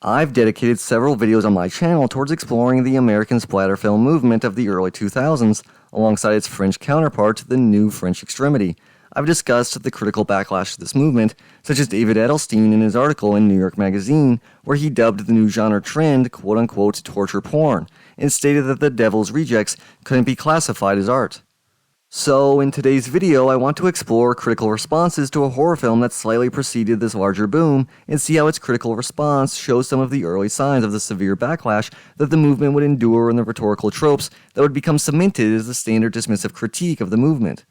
I've dedicated several videos on my channel towards exploring the American splatter film movement of the early 2000s, alongside its French counterpart, the New French Extremity. I've discussed the critical backlash to this movement, such as David Edelstein in his article in New York Magazine, where he dubbed the new genre trend quote-unquote torture porn, and stated that the Devil's Rejects couldn't be classified as art. So, in today's video, I want to explore critical responses to a horror film that slightly preceded this larger boom, and see how its critical response shows some of the early signs of the severe backlash that the movement would endure and the rhetorical tropes that would become cemented as the standard dismissive critique of the movement.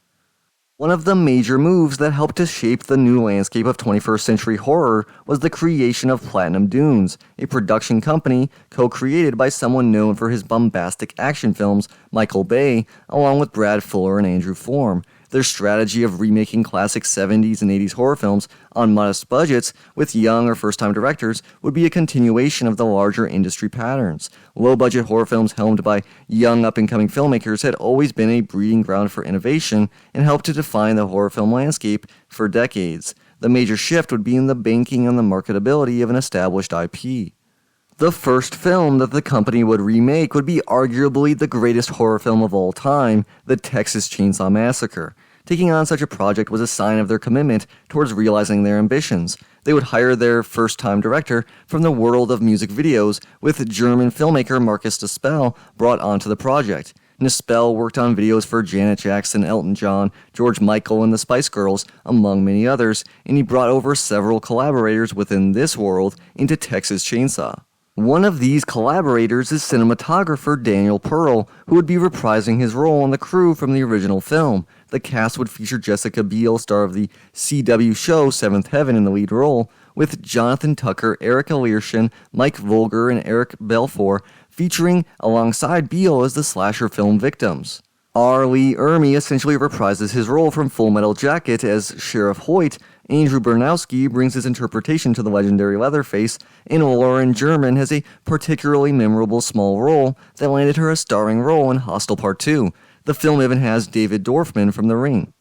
One of the major moves that helped to shape the new landscape of 21st century horror was the creation of Platinum Dunes, a production company co-created by someone known for his bombastic action films, Michael Bay, along with Brad Fuller and Andrew Form. Their strategy of remaking classic 70s and 80s horror films on modest budgets with young or first-time directors would be a continuation of the larger industry patterns. Low-budget horror films helmed by young up-and-coming filmmakers had always been a breeding ground for innovation and helped to define the horror film landscape for decades. The major shift would be in the banking on the marketability of an established IP. The first film that the company would remake would be arguably the greatest horror film of all time, the Texas Chainsaw Massacre. Taking on such a project was a sign of their commitment towards realizing their ambitions. They would hire their first-time director from the world of music videos, with German filmmaker Marcus Nispel brought onto the project. Nispel worked on videos for Janet Jackson, Elton John, George Michael, and the Spice Girls, among many others, and he brought over several collaborators within this world into Texas Chainsaw. One of these collaborators is cinematographer Daniel Pearl, who would be reprising his role on the crew from the original film. The cast would feature Jessica Biel, star of the CW show Seventh Heaven, in the lead role, with Jonathan Tucker, Erica Learshin, Mike Volger, and Eric Belfour featuring alongside Biel as the slasher film victims. R. Lee Ermey essentially reprises his role from Full Metal Jacket as Sheriff Hoyt. Andrew Bernowski brings his interpretation to the legendary Leatherface, and Lauren German has a particularly memorable small role that landed her a starring role in Hostel Part 2. The film even has David Dorfman from The Ring.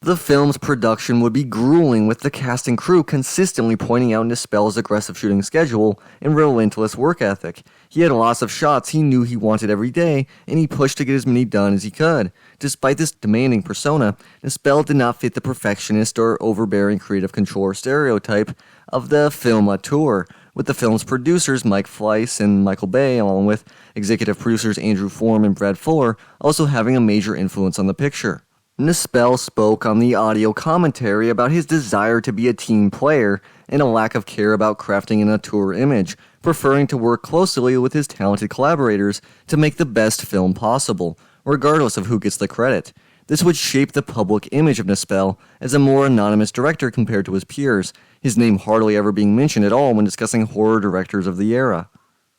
The film's production would be grueling, with the cast and crew consistently pointing out Nispel's aggressive shooting schedule and relentless work ethic. He had lots of shots he knew he wanted every day, and he pushed to get as many done as he could. Despite this demanding persona, Nispel did not fit the perfectionist or overbearing creative controller stereotype of the film auteur, with the film's producers Mike Fleiss and Michael Bay, along with executive producers Andrew Form and Brad Fuller, also having a major influence on the picture. Nispel spoke on the audio commentary about his desire to be a team player and a lack of care about crafting an auteur image, preferring to work closely with his talented collaborators to make the best film possible, regardless of who gets the credit. This would shape the public image of Nispel as a more anonymous director compared to his peers, his name hardly ever being mentioned at all when discussing horror directors of the era.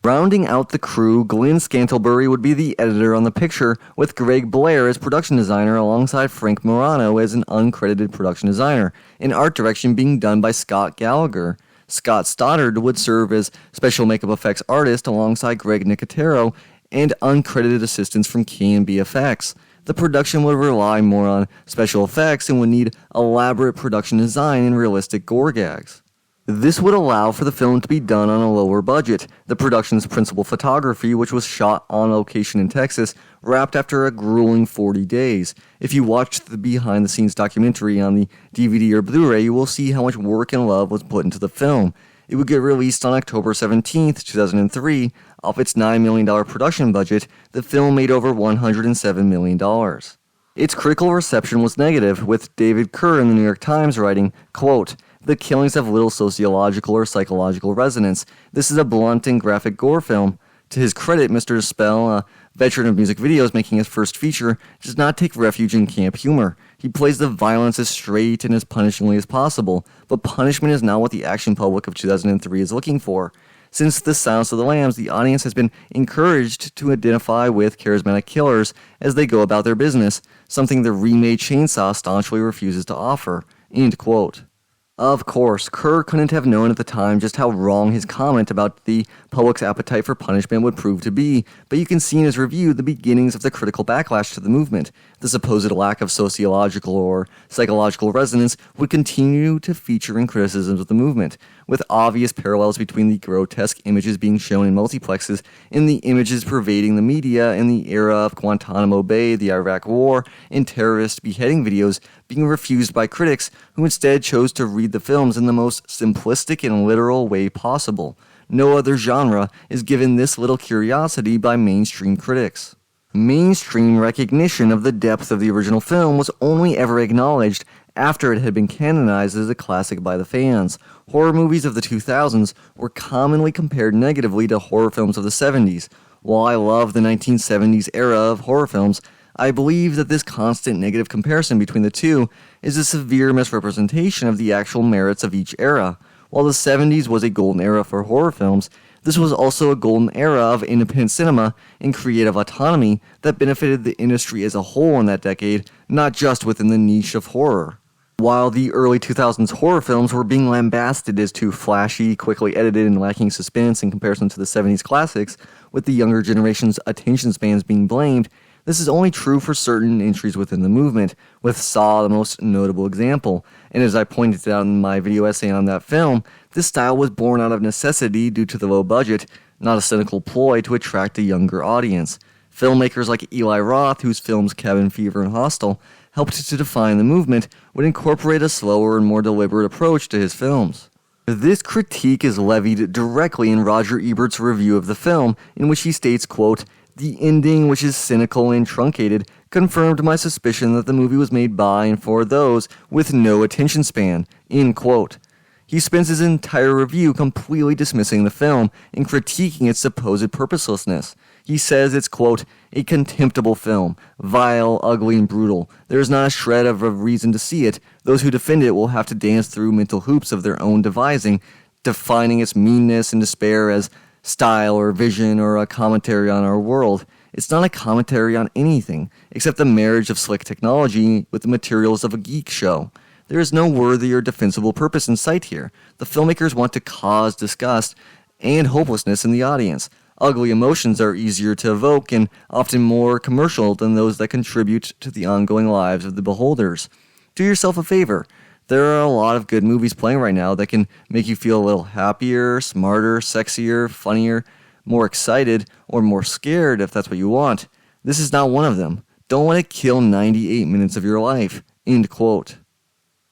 Rounding out the crew, Glenn Scantlebury would be the editor on the picture, with Greg Blair as production designer alongside Frank Morano as an uncredited production designer, and art direction being done by Scott Gallagher. Scott Stoddard would serve as special makeup effects artist alongside Greg Nicotero and uncredited assistants from K&B Effects. The production would rely more on special effects and would need elaborate production design and realistic gore gags. This would allow for the film to be done on a lower budget. The production's principal photography, which was shot on location in Texas, wrapped after a grueling 40 days. If you watched the behind-the-scenes documentary on the DVD or Blu-ray, you will see how much work and love was put into the film. It would get released on October 17, 2003. Off its $9 million production budget, the film made over $107 million. Its critical reception was negative, with David Kerr in the New York Times writing, quote, "The killings have little sociological or psychological resonance. This is a blunt and graphic gore film." To his credit, Mr. Nispel, a veteran of music videos making his first feature, does not take refuge in camp humor. He plays the violence as straight and as punishingly as possible, but punishment is not what the action public of 2003 is looking for. Since The Silence of the Lambs, the audience has been encouraged to identify with charismatic killers as they go about their business, something the remade Chainsaw staunchly refuses to offer. End quote. Of course, Kerr couldn't have known at the time just how wrong his comment about the public's appetite for punishment would prove to be, but you can see in his review the beginnings of the critical backlash to the movement. The supposed lack of sociological or psychological resonance would continue to feature in criticisms of the movement, with obvious parallels between the grotesque images being shown in multiplexes and the images pervading the media in the era of Guantanamo Bay, the Iraq War, and terrorist beheading videos being refused by critics who instead chose to read the films in the most simplistic and literal way possible. No other genre is given this little curiosity by mainstream critics. Mainstream recognition of the depth of the original film was only ever acknowledged after it had been canonized as a classic by the fans. Horror movies of the 2000s were commonly compared negatively to horror films of the 70s. While I love the 1970s era of horror films, I believe that this constant negative comparison between the two is a severe misrepresentation of the actual merits of each era. While the 70s was a golden era for horror films, this was also a golden era of independent cinema and creative autonomy that benefited the industry as a whole in that decade, not just within the niche of horror. While the early 2000s horror films were being lambasted as too flashy, quickly edited, and lacking suspense in comparison to the 70s classics, with the younger generation's attention spans being blamed, this is only true for certain entries within the movement, with Saw the most notable example. And as I pointed out in my video essay on that film, this style was born out of necessity due to the low budget, not a cynical ploy to attract a younger audience. Filmmakers like Eli Roth, whose films Cabin Fever and Hostel helped to define the movement, would incorporate a slower and more deliberate approach to his films. This critique is levied directly in Roger Ebert's review of the film, in which he states, quote, "The ending, which is cynical and truncated, confirmed my suspicion that the movie was made by and for those with no attention span," end quote. He spends his entire review completely dismissing the film and critiquing its supposed purposelessness. He says it's, quote, "a contemptible film, vile, ugly, and brutal. There is not a shred of a reason to see it. Those who defend it will have to dance through mental hoops of their own devising, defining its meanness and despair as style or vision or a commentary on our world. It's not a commentary on anything, except the marriage of slick technology with the materials of a geek show. There is no worthy or defensible purpose in sight here. The filmmakers want to cause disgust and hopelessness in the audience. Ugly emotions are easier to evoke and often more commercial than those that contribute to the ongoing lives of the beholders. Do yourself a favor. There are a lot of good movies playing right now that can make you feel a little happier, smarter, sexier, funnier, more excited, or more scared if that's what you want. This is not one of them. Don't let it kill 98 minutes of your life." End quote.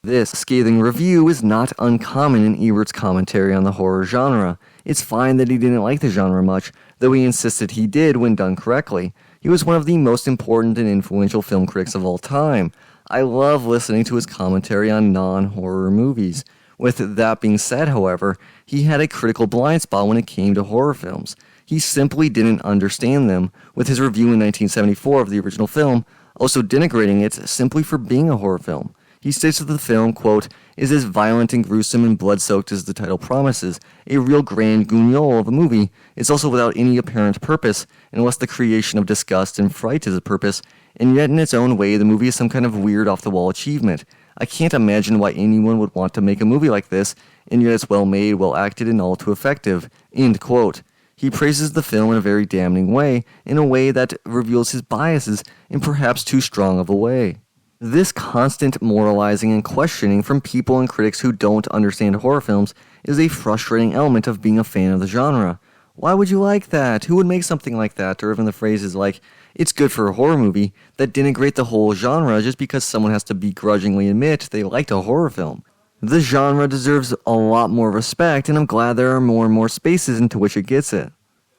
This scathing review is not uncommon in Ebert's commentary on the horror genre. It's fine that he didn't like the genre much, though he insisted he did when done correctly. He was one of the most important and influential film critics of all time. I love listening to his commentary on non-horror movies. With that being said, however, he had a critical blind spot when it came to horror films. He simply didn't understand them, with his review in 1974 of the original film also denigrating it simply for being a horror film. He states that the film, quote, "is as violent and gruesome and blood-soaked as the title promises, a real grand guignol of a movie. It's also without any apparent purpose, unless the creation of disgust and fright is a purpose, and yet in its own way the movie is some kind of weird off-the-wall achievement. I can't imagine why anyone would want to make a movie like this, and yet it's well-made, well-acted, and all too effective." End quote. He praises the film in a very damning way, in a way that reveals his biases in perhaps too strong of a way. This constant moralizing and questioning from people and critics who don't understand horror films is a frustrating element of being a fan of the genre. Why would you like that? Who would make something like that? Or even the phrases like, "it's good for a horror movie," that denigrate the whole genre just because someone has to begrudgingly admit they liked a horror film. The genre deserves a lot more respect, and I'm glad there are more and more spaces into which it gets it.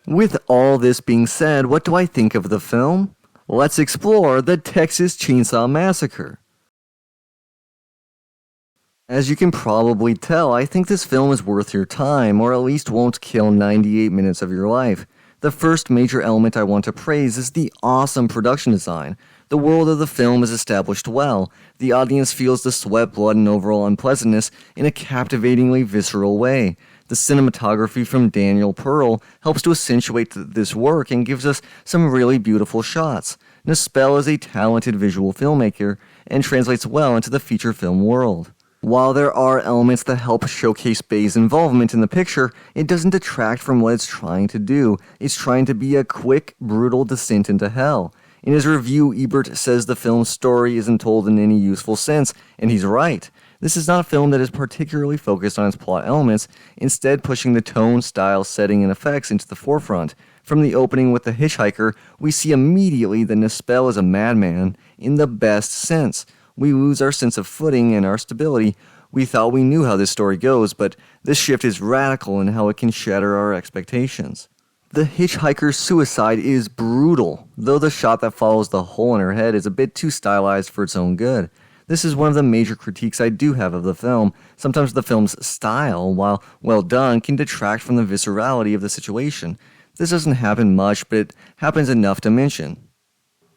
With all this being said, what do I think of the film? Let's explore the Texas Chainsaw Massacre. As you can probably tell, I think this film is worth your time, or at least won't kill 98 minutes of your life. The first major element I want to praise is the awesome production design. The world of the film is established well. The audience feels the sweat, blood, and overall unpleasantness in a captivatingly visceral way. The cinematography from Daniel Pearl helps to accentuate this work and gives us some really beautiful shots. Nispel is a talented visual filmmaker and translates well into the feature film world. While there are elements that help showcase Bay's involvement in the picture, it doesn't detract from what it's trying to do. It's trying to be a quick, brutal descent into hell. In his review, Ebert says the film's story isn't told in any useful sense, and he's right. This is not a film that is particularly focused on its plot elements, instead pushing the tone, style, setting, and effects into the forefront. From the opening with the hitchhiker, we see immediately that Nispel is a madman in the best sense. We lose our sense of footing and our stability. We thought we knew how this story goes, but this shift is radical in how it can shatter our expectations. The hitchhiker's suicide is brutal, though the shot that follows the hole in her head is a bit too stylized for its own good. This is one of the major critiques I do have of the film. Sometimes the film's style, while well done, can detract from the viscerality of the situation. This doesn't happen much, but it happens enough to mention.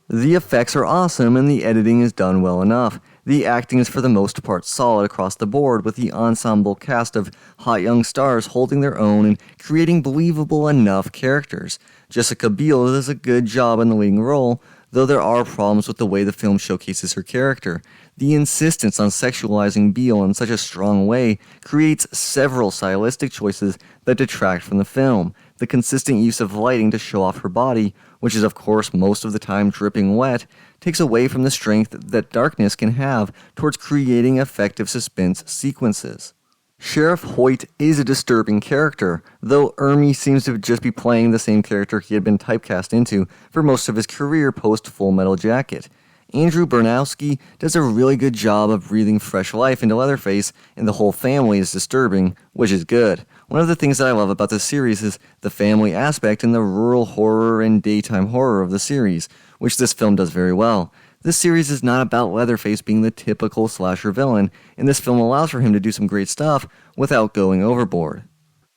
The effects are awesome and the editing is done well enough. The acting is for the most part solid across the board, with the ensemble cast of hot young stars holding their own and creating believable enough characters. Jessica Biel does a good job in the leading role, though there are problems with the way the film showcases her character. The insistence on sexualizing Biel in such a strong way creates several stylistic choices that detract from the film. The consistent use of lighting to show off her body, which is of course most of the time dripping wet, takes away from the strength that darkness can have towards creating effective suspense sequences. Sheriff Hoyt is a disturbing character, though Ermey seems to just be playing the same character he had been typecast into for most of his career post-Full Metal Jacket. Andrew Bernowski does a really good job of breathing fresh life into Leatherface, and the whole family is disturbing, which is good. One of the things that I love about this series is the family aspect and the rural horror and daytime horror of the series, which this film does very well. This series is not about Leatherface being the typical slasher villain, and this film allows for him to do some great stuff without going overboard.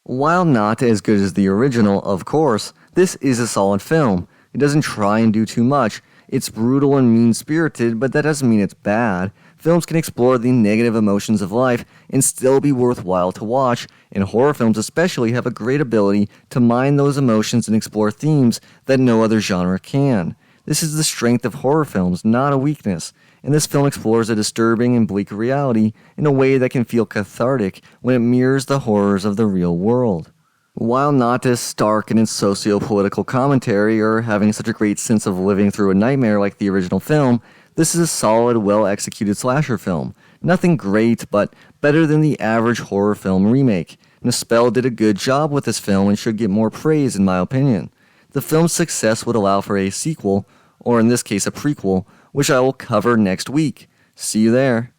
While not as good as the original, of course, this is a solid film. It doesn't try and do too much. It's brutal and mean-spirited, but that doesn't mean it's bad. Films can explore the negative emotions of life and still be worthwhile to watch, and horror films especially have a great ability to mine those emotions and explore themes that no other genre can. This is the strength of horror films, not a weakness, and this film explores a disturbing and bleak reality in a way that can feel cathartic when it mirrors the horrors of the real world. While not as stark in its socio-political commentary or having such a great sense of living through a nightmare like the original film, this is a solid, well-executed slasher film. Nothing great, but better than the average horror film remake. Nispel did a good job with this film and should get more praise in my opinion. The film's success would allow for a sequel, or in this case a prequel, which I will cover next week. See you there.